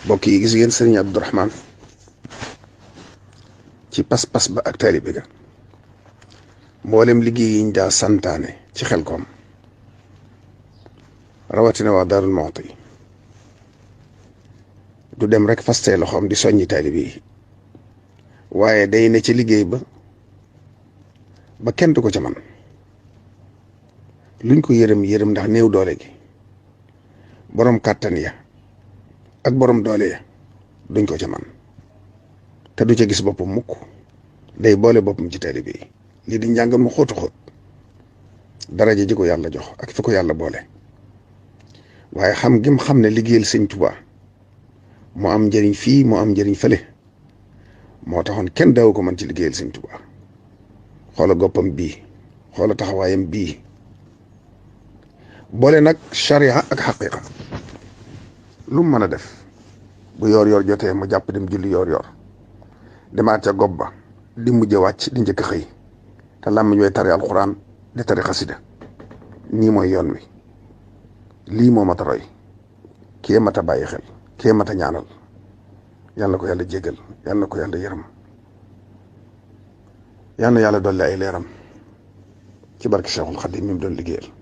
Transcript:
mbokk yi gis ngeen sëriñ Abdourahmane ci pas-pas ba ak taalibe ga mboolem liggéey yiñ daa santaane ci Xelkom rawatina waa Daarul Muxti du dem rek fastee loxoom di soññi taalibe yi waaye day ne ci liggéey ba kenn du ko ca man luñ ko yërëm ndax néew doole gi borom kàttan ya ak borom doole ya duñ ko ca man te du ca gis boppam mukk day boole boppam ci taalibe yi lii di njàngat mu xóotu xóot daraja ji ko yàlla jox ak fi ko yàlla boole waaye xam gim xam ne liggéeyal sëñ Tuubaa moo am njëriñ fii moo am njëriñ fële moo taxoon kenn daawu ko man ci liggéeyal sëñ Tuubaa xoola goppam bii xoola taxawaayam bii boole nag charia ak xaqiqa lu mu mën a def bu yoor jotee mu jàpp dem julli yoor demaat ca gopp ba di mujj wàcc di njëkk xëy te làmmiñ way tari alxuraan di tari xasida nii mooy yoon wi lii moo mat a roy kee mat a bàyyi xel kee mat a ñaanal yal na ko yàlla jégal yal na ko yàlla yërëm yal na yàlla dolli ay leeram ci barke Cheikhul Khadim mi mu doon liggéeyal